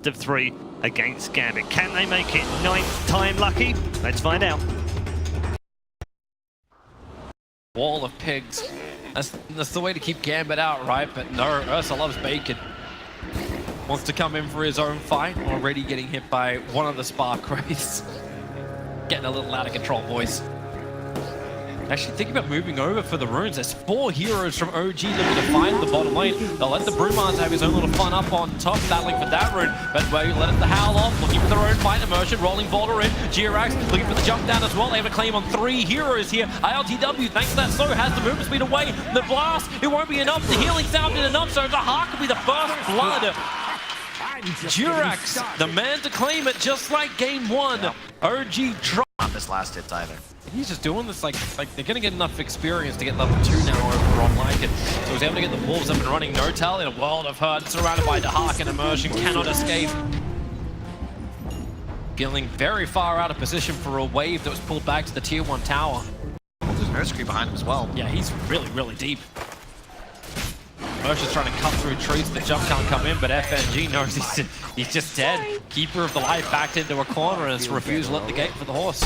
of 3 against Gambit. Can they make it 9th time lucky? Let's find out. Wall of pigs. That's the way to keep Gambit out, right? But no, Ursa loves bacon. Wants to come in for his own fight. Already getting hit by one of the Spark Rays. Getting a little out of control, boys. Actually, think about moving over for the runes. There's 4 heroes from OG looking to find the bottom lane. They'll let the Brewmasters have his own little fun up on top, battling for that rune. But where you let it the howl off, looking for their own fight immersion, rolling Boulder in. Jirax looking for the jump down as well. They have a claim on 3 heroes here. ILTW, thanks to that slow, has the movement speed away. The blast, it won't be enough. The healing sounded enough, so the heart could be the first blood. Jirax, the man to claim it, just like game 1. OG dropped. Not this last hit either. He's just doing this like they're gonna get enough experience to get level 2 now over on Lycan. So he's able to get the Wolves up and running. Notel in a world of hurt, surrounded by Dahak and immersion, cannot escape. Feeling very far out of position for a wave that was pulled back to the tier 1 tower. There's Nursery behind him as well. Yeah, he's really, really deep. Immersion's trying to cut through trees, the jump can't come in, but FNG knows he's just dead. Keeper of the life backed into a corner and it's refusal at the gate for the horse.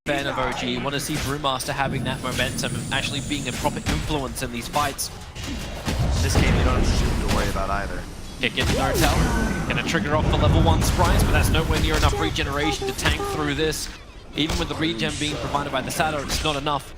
Fan of OG, you want to see Brewmaster having that momentum and actually being a proper influence in these fights. This game you don't have to worry about either. Kick into Notel, gonna trigger off the level 1 sprites, but that's nowhere near enough regeneration to tank through this. Even with the regen being provided by the Satyr, it's not enough.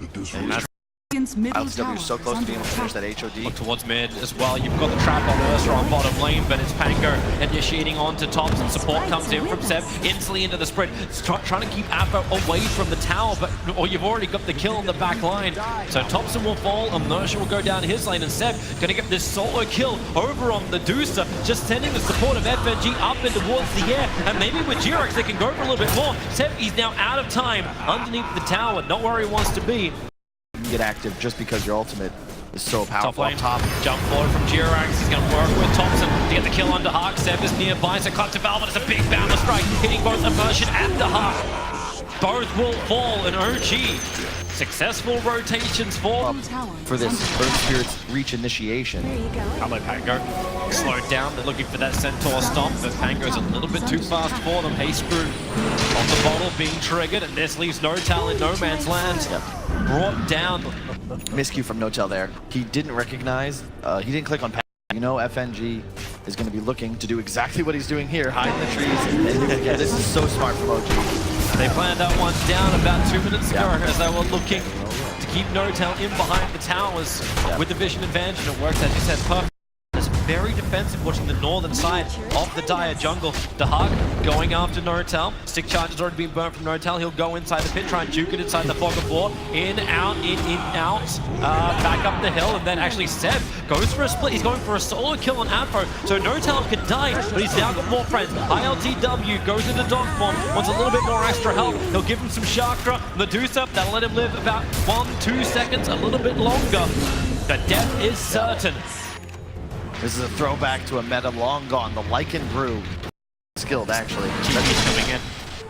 ILTW is so close to being able to finish that HOD. Look towards mid as well. You've got the trap on Ursa on bottom lane, but it's Pango initiating onto tops, and support comes in from Seb instantly into the sprint. It's trying to keep Apo away from the tower, or you've already got the kill on the back line. So Thompson will fall, and Inertia will go down his lane, and Seb gonna get this solo kill over on the Deucer, just sending the support of FNG up and towards the air, and maybe with Jirax they can go for a little bit more. Seb, he's now out of time underneath the tower, not where he wants to be. Get active just because your ultimate is so powerful. Top lane, jump forward from Jirax. He's going to work with Thompson to get the kill on Dahak. Seb is nearby, so cut to Valve, and it's a big boundless strike, hitting both Immersion and Dahak. Both will fall in OG. Successful rotations for this Earth Spirit's reach initiation. Hello, Pango. Slowed down, they're looking for that Centaur stomp, but Pango's a little bit too fast for them. Hey, Screw on the bottle being triggered, and this leaves Notel in no man's land. Yep. Brought down. Miscue from Notel there. He didn't recognize, he didn't click on Pango. You know FNG is going to be looking to do exactly what he's doing here, hide in the trees. And again, this is so smart from OG. They planned that one down about 2 minutes ago as they were looking to keep Notel in behind the towers with the vision advantage, and it works, as you said, perfect. It's very defensive watching the northern side of the Dire jungle. Dahak going after Notel. Stick charge has already been burnt from Notel. He'll go inside the pit, try and juke it inside the fog of war. In, out, back up the hill, and then actually Seb goes for a split. He's going for a solo kill on Afro, so Notel could die, but he's now got more friends. ILTW goes into dog form, wants a little bit more extra help. He'll give him some Chakra, Medusa, that'll let him live about 1-2 seconds, a little bit longer. The death is certain. This is a throwback to a meta long gone, the Lycan Brew. Skilled, actually. GG's coming in.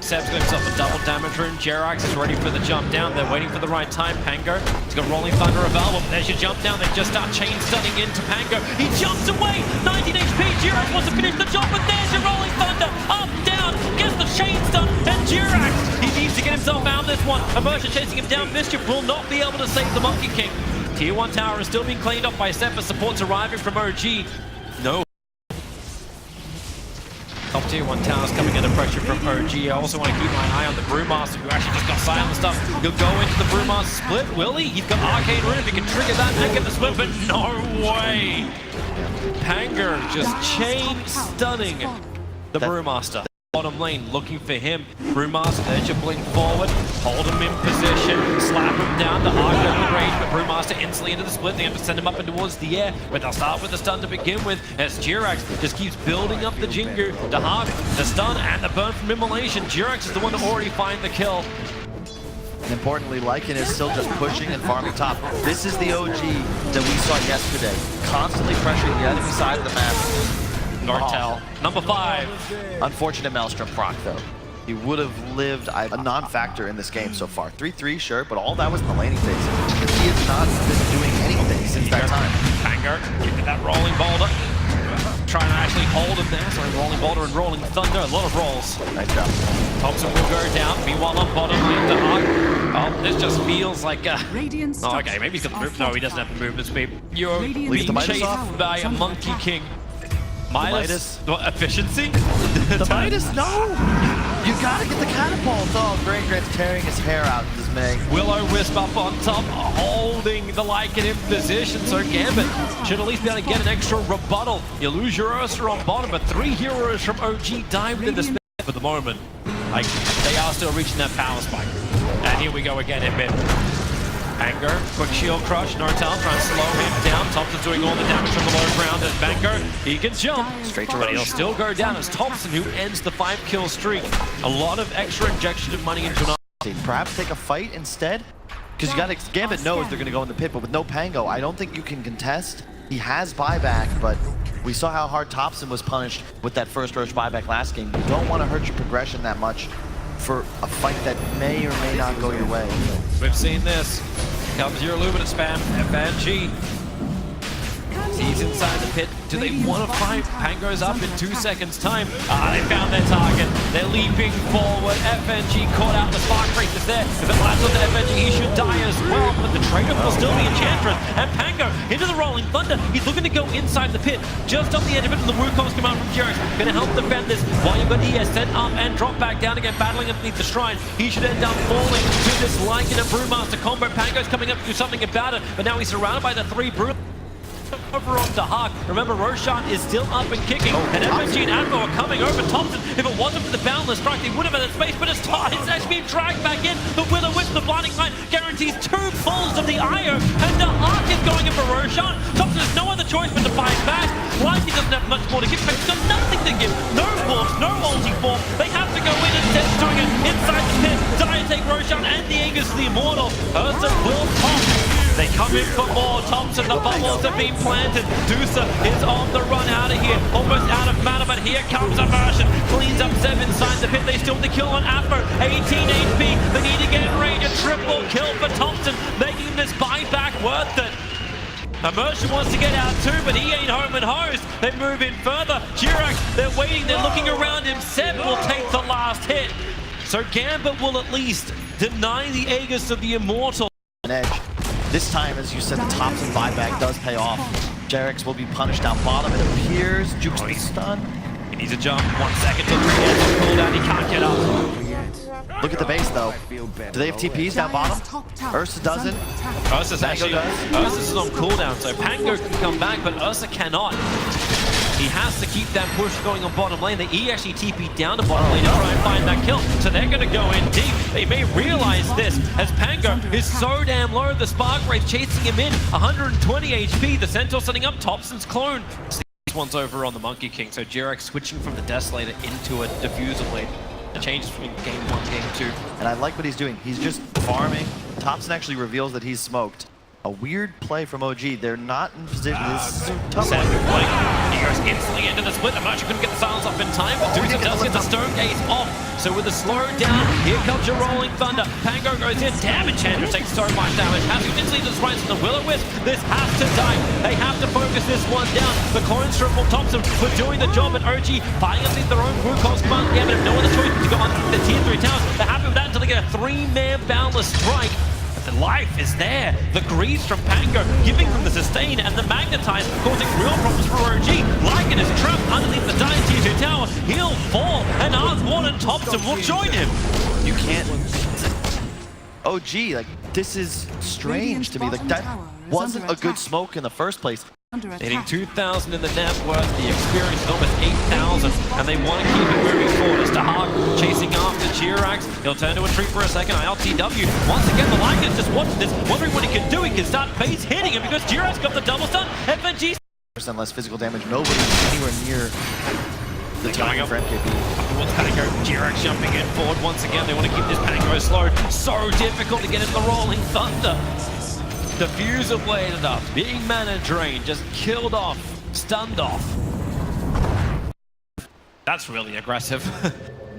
Seb's got himself a double damage rune. Jirax is ready for the jump down. They're waiting for the right time. Pango, he's got Rolling Thunder available. There's your jump down. They just start chain stunning into Pango. He jumps away! 19 HP! Jirax wants to finish the job, but there's your Rolling Thunder! Up, down, gets the chain stun, and Jirax! He needs to get himself out of this one. Immersion chasing him down. Mischief will not be able to save the Monkey King. Tier 1 tower is still being cleaned up by Seb, supports arriving from OG. No. Top tier 1 towers coming under pressure from OG. I also want to keep my eye on the Brewmaster, who actually just got silenced up. He'll go into the Brewmaster split, will he? He's got Arcane Rune, he can trigger that and get the split, but no way! Panger just chain stunning the Brewmaster. Bottom lane looking for him. Brewmaster, there's your blink forward. Hold him in position. Slap him down to arc over range, but Brewmaster instantly into the split. They have to send him up and towards the air, but they'll start with the stun to begin with as Jirax just keeps building up the Jingu. Dahak, the stun and the burn from Immolation. Jirax is the one to already find the kill. And importantly, Lycan is still just pushing and farming top. This is the OG that we saw yesterday, constantly pressuring the enemy side of the map. Notel, number 5. Unfortunate Maelstrom proc though. He would have lived a non-factor in this game so far. 3-3, sure, but all that was in the laning phase. He has not been doing anything since that time. Pango, into that rolling boulder. trying to actually hold him there. So rolling Boulder and rolling Thunder, a lot of rolls. Nice job. Thompson will go down. Meanwhile, on bottom lane, the Hawk. Oh, this just feels like oh, okay, maybe he's got the move. No, he doesn't have the movement speed. You're being chased by a Monkey King. Midas. What, efficiency? The Midas, no! You gotta get the catapult! Oh, great, Grant's tearing his hair out in dismay. Will-O-Wisp up on top, holding the Lycan in position, so Gambit should at least be able to get an extra rebuttal. You lose your Ursa on bottom, but 3 heroes from OG dived into space for the moment. Like, they are still reaching that power spike. And here we go again in mid. Anger, quick shield crush, Nortel trying to slow him down. Thompson doing all the damage from the low ground, and Banker, he can jump. Straight to but he'll still go down as Thompson, who ends the 5-kill streak. A lot of extra injection of money into an Perhaps take a fight instead? Because you got to, Gambit knows they're going to go in the pit, but with no Pango, I don't think you can contest. He has buyback, but we saw how hard Thompson was punished with that first Roche buyback last game. You don't want to hurt your progression that much for a fight that may or may not go your way. We've seen this. Comes your Illumina spam, FNG. He's inside the pit. Do they want to fight? Pango's up in 2 seconds time. They found their target. They're leaping forward. FNG caught out. The spark rate is there. If it lands on the FNG, he should die as well. But the trade-off will still be Enchantress. And Pango into the Rolling Thunder. He's looking to go inside the pit. Just on the edge of it, and the Wukong's come out from Jerax. Gonna help defend this. While you've got ES sent up and drop back down again, battling underneath the shrine. He should end up falling to this Lycan and Brewmaster combo. Pango's coming up to do something about it. But now he's surrounded by the 3 Brew. Over onto Hawk. Remember, Roshan is still up and kicking, and FNG and Admiral are coming over Thompson. If it wasn't for the boundless strike, they would have had that space, but it's actually being dragged back in. The Will-O-Wisp, the Blinding Light, guarantees 2 pulls of the Io, and the Hawk is going in for Roshan. Thompson has no other choice but to fight back. Lycan doesn't have much more to give, but he's got nothing to give. No force, no multi-form. They have to go in instead of doing it inside the pit. Dire take Roshan and the Aegis to the Immortal. Ursa will pop. They come in for more. Thompson, the bubbles have been planted. Dusa is on the run out of here. Almost out of mana, but here comes Immersion. Cleans up Zev inside the pit. They still have the kill on Atmo. 18 HP. They need to get in range. A triple kill for Thompson, making this buyback worth it. Immersion wants to get out too, but he ain't home and hosed. They move in further. Jerax, they're waiting. They're looking around him. Seb will take the last hit. So Gambit will at least deny the Aegis of the Immortal. An edge. This time, as you said, the Thompson buyback does pay off. Jerax will be punished down bottom, it appears. Juke's been stunned. He needs a jump. 1 second till 3 hits on cooldown. He can't get up. Look at the base, though. Do they have TPs down bottom? Ursa doesn't. Ursa's actually... Ursa's on cooldown, so Pango can come back, but Ursa cannot. He has to keep that push going on bottom lane. He actually TP'd down to bottom lane to try and find that kill. So they're going to go in deep. They may realize this as Pango is so damn low. The Spark Wraith chasing him in. 120 HP. The Centaur setting up Thompson's clone. This one's over on the Monkey King. So Jerax switching from the Desolator into a Diffuser Blade. The changes between game 1 and game 2. And I like what he's doing. He's just farming. Thompson actually reveals that he's smoked. A weird play from OG. They're not in position. This is tough. He goes instantly into the split. Immersion couldn't get the silence up in time, but Dusa does get the Stone Gaze off. So with the slow down, here comes your Rolling Thunder. Pango goes in. Damn, Enchantress takes so much damage. Has to instantly just right to the Will-O-Wisp. This has to die. They have to focus this one down. The clone strip from Thompson for doing the job, at OG fighting underneath their own Wukong's command. Yeah, but have no other choice but to go on the tier 3 towers. They're happy with that until they get a 3-man boundless strike. The life is there. The grease from Pango giving them the sustain, and the magnetize causing real problems for OG. Lycan is trapped underneath the dying tier 2 tower. He'll fall, and Arsborn and Thompson will join him. You can't... OG, like, this is strange to me. Like, that wasn't a good smoke in the first place. Hitting 2,000 in the net worth, the experience is almost 8,000, and they want to keep it moving forward. As Hawk chasing after Jerax, he'll turn to a tree for a second. ILTW, once again, the Lycan's just watching this, wondering what he can do. He can start base hitting him because Jerax got the double stun. FNG % less physical damage. Nobody anywhere near the time for MKB. What's Pango? Jerax jumping in forward once again. They want to keep this Pango slow. So difficult to get in the Rolling Thunder. Diffuser bladed up, being mana drained, just killed off, stunned off. That's really aggressive.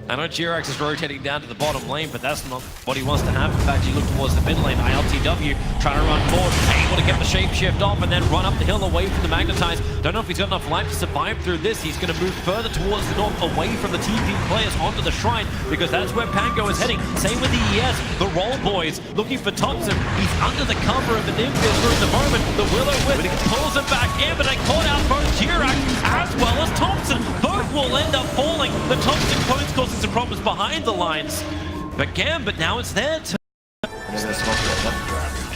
I know Jirax is rotating down to the bottom lane, but that's not what he wants to have. In fact, he looked towards the mid lane. ILTW trying to run forward, able to get the shapeshift off and then run up the hill away from the Magnetize. Don't know if he's got enough life to survive through this. He's going to move further towards the north, away from the TP players onto the shrine, because that's where Pango is heading. Same with the ES, the Roll Boys looking for Thompson. He's under the cover of the Nimbus for the moment. The Will-O-Wisp pulls him back in, but they caught out both Jirax as well as Thompson. Both will end up falling. The Thompson clones causing some problems behind the lines. But Gambit, now it's their turn.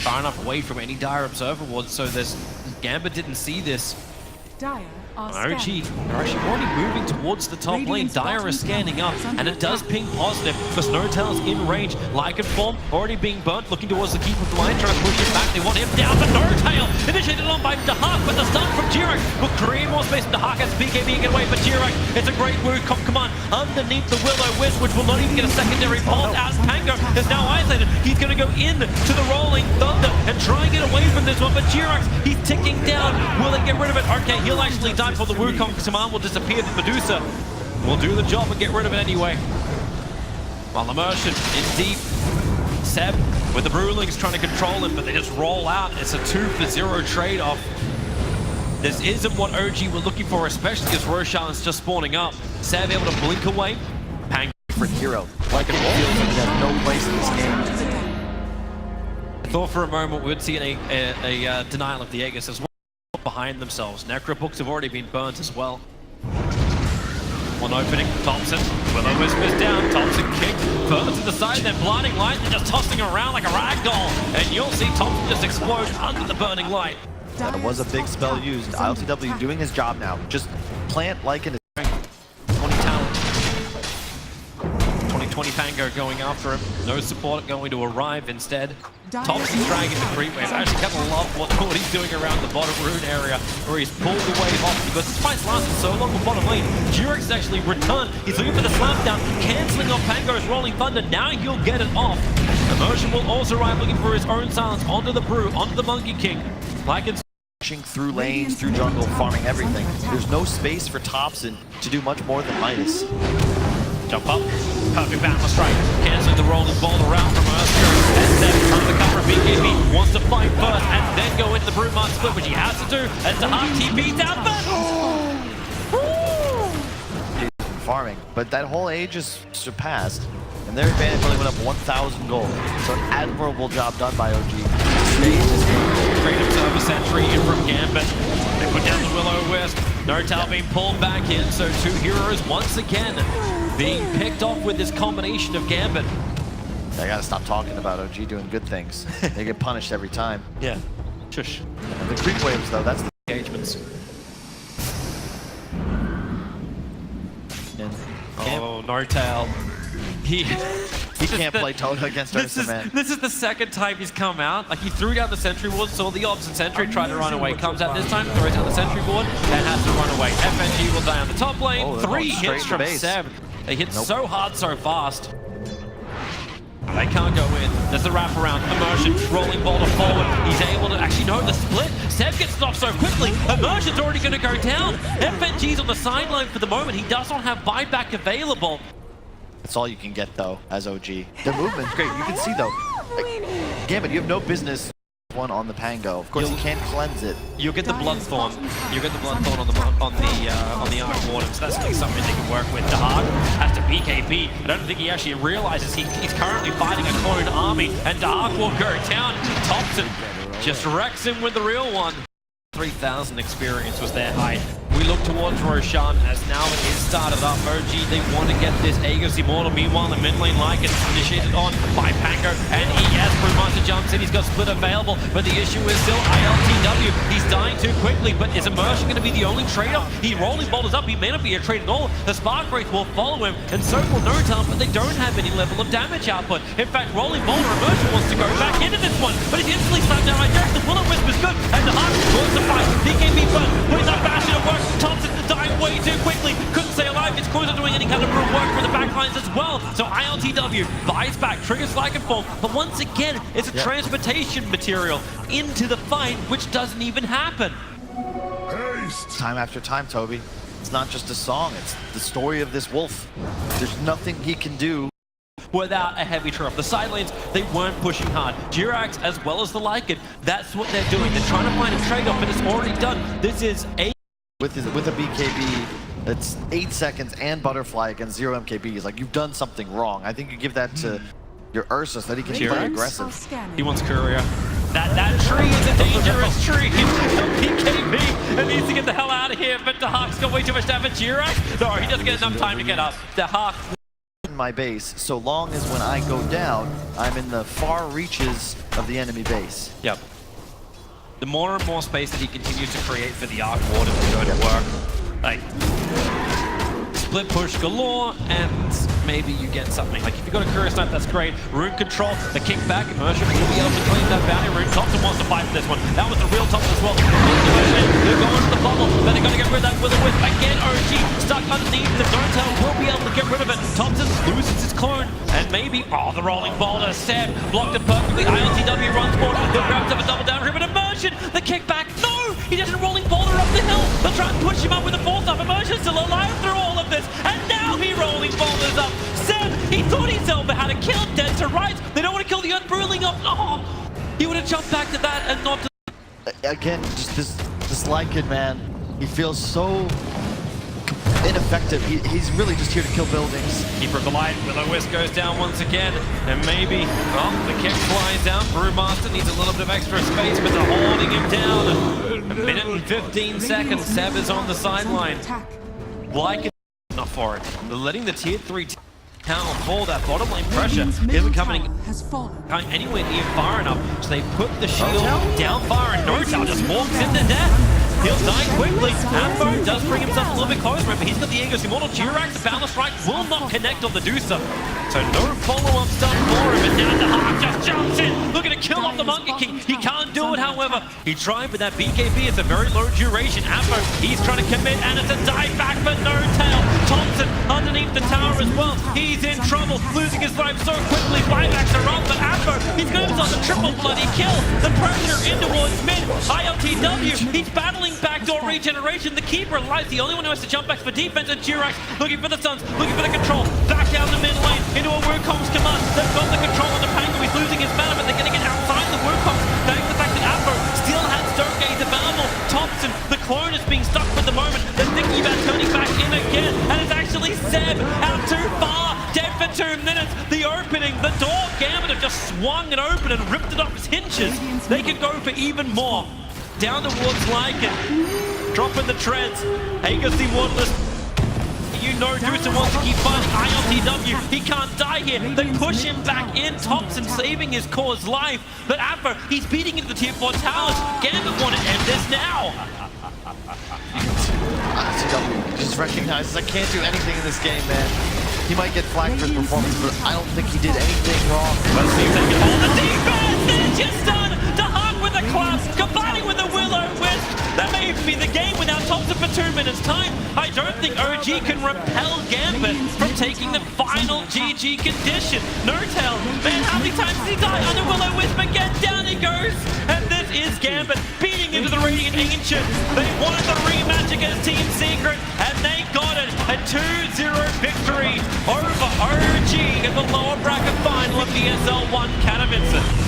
Far enough away from any Dire Observer was, so there's Gambit didn't see this. Dire are OG scanned. are actually already moving towards the top lane. Radiant's Dire bottom is scanning tower up, is under and it does attack. ping positive because Snowtail's in range. Lycan form already being burnt, looking towards the keep of the line, trying to push him back. They want him down, but Snowtail initiated on by Dahak, but the stun from Jirax will create more space. Dahak has BKB get away, but Jirax, it's a great move. Command underneath the Will-O-Wisp, which will not even get a secondary bolt as Pango is now isolated. He's going to go in to the Rolling Thunder and try and get away from this one, but Jirax, he's ticking down. Will they get rid of it? Okay, he'll actually die for the Wukong. Command will disappear. The Medusa will do the job and get rid of it anyway. While Immersion in deep. Seb with the Brewlings trying to control him, but they just roll out. It's a 2-for-0 trade-off. This isn't what OG were looking for, especially as Roshan is just spawning up. Seb able to blink away. Pang For hero. Like it feels like he has no place in this game. I thought for a moment we would see a denial of the Aegis as well behind themselves. Necrobooks have already been burnt as well. One opening, Thompson. Will-O-Wisp is down. Thompson kicked further to the side, then blinding light and just tossing around like a ragdoll. And you'll see Thompson just explode under the burning light. That was a big spell used. ILTW doing his job now. Just plant Lycan. 20 talent. 20 Pango going after him. No support going to arrive instead. Thompson's dragging the creep wave. I actually kind of love what he's doing around the bottom rune area where he's pulled the wave off because this fight's lasted so long on bottom lane. Jirax actually returned. He's looking for the slam down, cancelling off Pango's Rolling Thunder. Now he'll get it off. Immersion will also arrive looking for his own silence onto the Brew, onto the Monkey King. Lycan's Through lanes, through jungle, farming everything. There's no space for Thompson to do much more than Midas. jump up. Perfect balance strike. Canceling the rolling ball around from Erskine. And then under the cover of BKB. Wants to fight first and then go into the Brewmart split, which he has to do. And Dahak TP down, but... Farming, but that whole age is surpassed. And their advantage only went up 1,000 gold. So an admirable job done by OG. Stay in this game. Great observer sentry in from Gambit. They put down the Will-O-Wisp. Nortal being pulled back in, so two heroes once again being picked off with this combination of Gambit. I gotta stop talking about OG doing good things. They get punished every time. Yeah. Shush. And the creep waves though, that's the Engagements. Oh, Nortal. He can't play Tota against Ursa, man. This is the second time he's come out. Like, he threw down the sentry ward, saw the opposite sentry, tried to run away. Comes out this time, throws down the sentry ward, and has to run away. FNG will die on the top lane. Oh, they're 3 going straight hits to from base. Seb. They hit so hard, so fast. They can't go in. There's the wraparound. Immersion, rolling boulder forward. He's able to actually know the split. Seb gets stopped so quickly. Immersion's already going to go down. FNG's on the sideline for the moment. He does not have buyback available. That's all you can get though, as OG. The movement's great. You can see though, like, Gambit, you have no business one on the Pango. Of course, you can't cleanse it. You'll get the Bloodthorn. You'll get the Bloodthorn on the Arc Warden, so that's like something they can work with. Dahak has to BKB. I don't think he actually realizes he's currently fighting a clone army, and Dahak will go down. Thompson just wrecks him with the real one. 3,000 experience was their height. We look towards Roshan as now it is started up. OG, they want to get this Aegis Immortal. Meanwhile, the mid lane Lycan initiated on by Pango and ES. Brewmaster jumps in, he's got split available, but the issue is still ILTW. He's dying too quickly, but is Immersion going to be the only trade-off? He rolling boulders up, he may not be a trade at all. The Spark Wraith will follow him, and so will Nortal, but they don't have any level of damage output. In fact, rolling boulder, Immersion wants to go back into this one, but he's instantly slapped down right there. The Will-O-Wisp is good, and the Hawk wants to fight. BKB burn, putting that bash in work. Thompson dying way too quickly. Couldn't stay alive. His crews are doing any kind of real work for the backlines as well. So ILTW buys back, triggers like a form, but once again, it's a transportation material into the fight, which doesn't even happen. Time after time, Toby. It's not just a song, it's the story of this wolf. There's nothing he can do without a heavy trap. The side lanes, they weren't pushing hard. Jirax, as well as the Lycan, that's what they're doing. They're trying to find a trade-off, and it's already done. This is a... With a BKB, that's 8 seconds and Butterfly against 0 MKBs. Like, you've done something wrong. I think you give that to your Ursus, that he can be very aggressive. He wants Courier. That tree is a dangerous tree. BKB and needs to get the hell out of here, but the Hawk's got way too much damage. Jirax? No, he doesn't get enough time to get up. The Hawk... my base, so long as when I go down, I'm in the far reaches of the enemy base. Yep. The more and more space that he continues to create for the Arc Warden to go to work, like, split push galore, and maybe you get something. Like, if you got a Courier Snipe, that's great. Rune control, the kickback, Immersion will be able to claim that bounty. Rune Thompson wants to fight for this one. That was the real Thompson as well. They're going to the bubble, but they're going to get rid of that Will-O-Wisp. Again, OG stuck underneath. The Dontel will be able to get rid of it. Thompson loses his clone, and maybe, the rolling boulder. Seb blocked it perfectly. ILTW runs forward. He grabs up a double down here, but Immersion, the kickback. No! He doesn't rolling boulder up the hill. They'll try and push him up with a force up. Immersion's still alive through all of this, and now he rolling boulders up. Seb, he thought himself had to kill dead to rights. They don't want to kill the Earth Bruling up. Oh, he would have jumped back to that and not to... Again, just this Lycan, man. He feels so ineffective. He's really just here to kill buildings. Keeper of the Light, Will-O-Wisp goes down once again, and maybe, the kick flies down. Brewmaster needs a little bit of extra space, but they're holding him down. A minute and 15 seconds. Seb is on the sideline. Like it, not for it. They're letting the tier 3 town fall. That bottom lane pressure isn't coming anywhere near far enough, so they put the shield down far, and Nortel just walks into death. He'll die quickly. Ambo does bring himself a little bit closer, but he's got the Aegis Immortal. Jirax, the Boundless Strike will not connect on the Deucer. So no follow-up stuff for him, and now the Hawk just jumps in, looking to kill off the Monkey King. He can't do it, however. He tried, but that BKB is a very low duration. Ambo, he's trying to commit, and it's a dive back for Nortel. Thompson underneath the tower as well. He's in trouble, losing his life so quickly. Buybacks are up, but Ambo, he's got himself a triple bloody kill. The pressure in towards mid. ILTW, he's battling backdoor regeneration. The keeper alive, the only one who has to jump back for defense, and Jirax looking for the stuns, looking for the control. Back down the mid lane into a Wukong's command. They've got the control on the Pango. He's losing his mana, but they're getting it outside the Wukong. Thanks to the fact that Ambo still has Stonegaze available. Thompson, the clone is being stuck for the moment. They're thinking about turning back in again, and it's actually Seb out too far. Dead for 2 minutes. The opening, the door. Gambit have just swung it open and ripped it off its hinges. They can go for even more. Down towards Lycan, dropping the treads. Aegis Immortalist, you know Deucer wants to keep fighting. ILTW, he can't die here. They push him back in. Thompson saving his core's life. But Amber, he's beating into the tier 4 towers. Gambit want to end this now. ILTW just recognizes I can't do anything in this game, man. He might get flagged for his performance, but I don't think he did anything wrong. Let's see if they can hold the defense. They're just done. The Hawk with a collapse, combining with the Will-O-Wisp. That may even be the game without Thompson for 2 minutes time. I don't think OG can repel Gambit from taking the final GG condition. Nortel, man, how many times did he die under Will-O-Wisp again? Down he goes. And this is Gambit beating into the Radiant Ancient. They wanted the rematch against Team Secret, and they got it. A 2-0 victory over OG in the lower bracket final of ESL 1 Katowice.